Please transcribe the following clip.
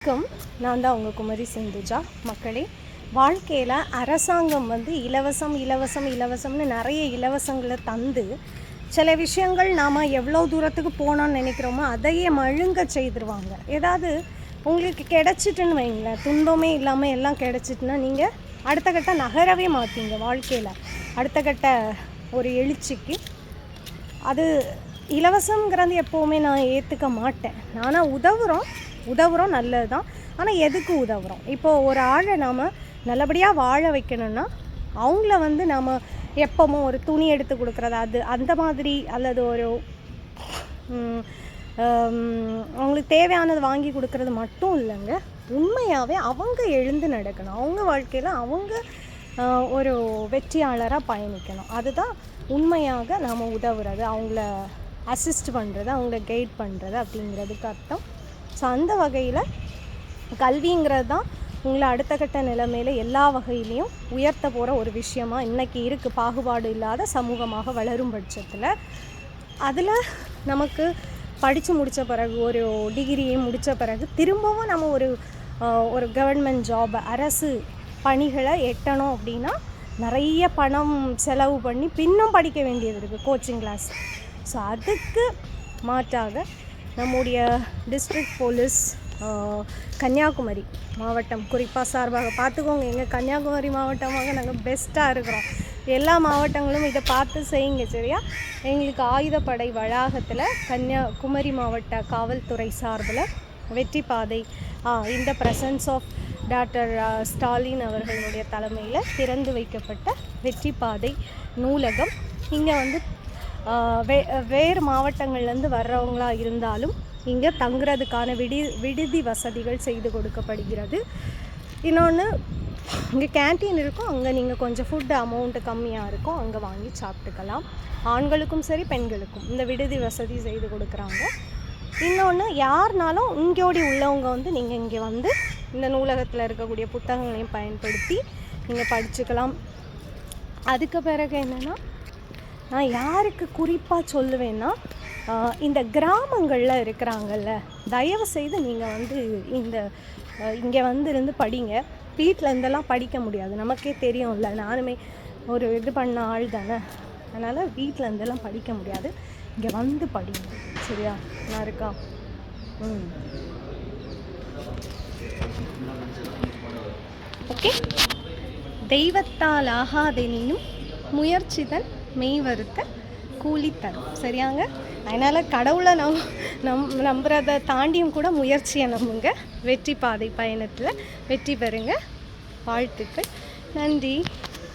வணக்கம். நான் தான் உங்கள் குமரி சிந்துஜா. மக்களே, வாழ்க்கையில் அரசாங்கம் இலவசம்னு நிறைய இலவசங்களை தந்து சில விஷயங்கள் நாம் எவ்வளோ தூரத்துக்கு போனோன்னு நினைக்கிறோமோ அதையே மழுங்க செய்திருவாங்க. ஏதாவது உங்களுக்கு கிடச்சிட்டுன்னு வைங்களேன், துன்பமே இல்லாமல் எல்லாம் கிடச்சிட்டுன்னா நீங்கள் அடுத்த கட்ட நகரவே மாட்டீங்க. வாழ்க்கையில் அடுத்த கட்ட ஒரு எழுச்சிக்கு அது இலவசங்கிறது எப்போவுமே நான் ஏற்றுக்க மாட்டேன். ஆனால் உதவுறோம் நல்லது தான். ஆனால் எதுக்கு உதவுறோம்? இப்போது ஒரு ஆளை நாம் நல்லபடியாக வாழ வைக்கணும்னா அவங்கள நாம் எப்போவும் ஒரு துணி எடுத்து கொடுக்குறது அந்த மாதிரி, அல்லது ஒரு அவங்களுக்கு தேவையானது வாங்கி கொடுக்குறது மட்டும் இல்லைங்க. உண்மையாகவே அவங்க எழுந்து நடக்கணும். அவங்க வாழ்க்கையில் அவங்க ஒரு வெற்றியாளராக பயணிக்கணும். அதுதான் உண்மையாக நாம் உதவுறது, அவங்கள அசிஸ்ட் பண்ணுறது, அவங்கள கைட் பண்ணுறது அப்படிங்கிறதுக்கு அர்த்தம். ஸோ அந்த வகையில் கல்விங்கிறது தான் உங்களை அடுத்த கட்ட நிலைமையில் எல்லா வகையிலையும் உயர்த்த போகிற ஒரு விஷயமாக இன்றைக்கி இருக்குது. பாகுபாடு இல்லாத சமூகமாக வளரும் பட்சத்தில் அதில் நமக்கு படித்து முடித்த பிறகு, ஒரு டிகிரியை முடித்த பிறகு திரும்பவும் நம்ம ஒரு கவர்மெண்ட் ஜாப், அரசு பணிகளை எட்டணும் அப்படின்னா நிறைய பணம் செலவு பண்ணி பின்னும் படிக்க வேண்டியது இருக்குது, கோச்சிங் கிளாஸ். ஸோ அதுக்கு மாற்றாக நம்முடைய டிஸ்ட்ரிக்ட் போலீஸ் கன்னியாகுமரி மாவட்டம் குறிப்பாக சார்பாக பார்த்துக்கோங்க. எங்கள் கன்னியாகுமரி மாவட்டமாக நாங்கள் பெஸ்ட்டாக இருக்கிறோம். எல்லா மாவட்டங்களும் இதை பார்த்து செய்யுங்க, சரியா? எங்களுக்கு ஆயுதப்படை வளாகத்தில் கன்னியாகுமரி மாவட்ட காவல்துறை சார்பில் வெற்றி பாதை இந்த பிரசன்ஸ் ஆஃப் டாக்டர் ஸ்டாலின் அவர்களுடைய தலைமையில் திறந்து வைக்கப்பட்ட வெற்றி பாதை நூலகம். இங்கே வேறு மாவட்டங்கள்லேருந்து வர்றவங்களாக இருந்தாலும் இங்கே தங்குறதுக்கான விடுதி வசதிகள் செய்து கொடுக்கப்படுகிறது. இன்னொன்று, இங்கே கேன்டீன் இருக்கும். அங்கே நீங்கள் கொஞ்சம் ஃபுட் அமௌண்ட்டு கம்மியாக இருக்கும், அங்கே வாங்கி சாப்பிட்டுக்கலாம். ஆண்களுக்கும் சரி பெண்களுக்கும் இந்த விடுதி வசதி செய்து கொடுக்குறாங்க. இன்னொன்று, யாருனாலும் இங்கோடி உள்ளவங்க நீங்கள் இங்கே இந்த நூலகத்தில் இருக்கக்கூடிய புத்தகங்களையும் பயன்படுத்தி நீங்கள் படிச்சுக்கலாம். அதுக்கு பிறகு என்னென்னா, நான் யாருக்கு குறிப்பாக சொல்லுவேன்னா, இந்த கிராமங்களில் இருக்கிறாங்கல்ல, தயவு செய்து நீங்கள் இங்கே இருந்து படிங்க. வீட்டில் இருந்தெல்லாம் படிக்க முடியாது, நமக்கே தெரியும்ல. நானுமே ஒரு இது பண்ண ஆள் தானே. அதனால் வீட்டில் இருந்தெல்லாம் படிக்க முடியாது, இங்கே படிங்க, சரியா? நான் இருக்கா? ஓகே. தெய்வத்தால் ஆகாதெனினும் முயற்சிதன் மெய்வருத்த கூலி தரும், சரியாங்க? அதனால் கடவுளை நம்புறதை தாண்டியும் கூட முயற்சியை நம்புங்க. வெற்றி பாதை பயணத்தில் வெற்றி பெறுங்க. வாழ்த்துக்கள். நன்றி.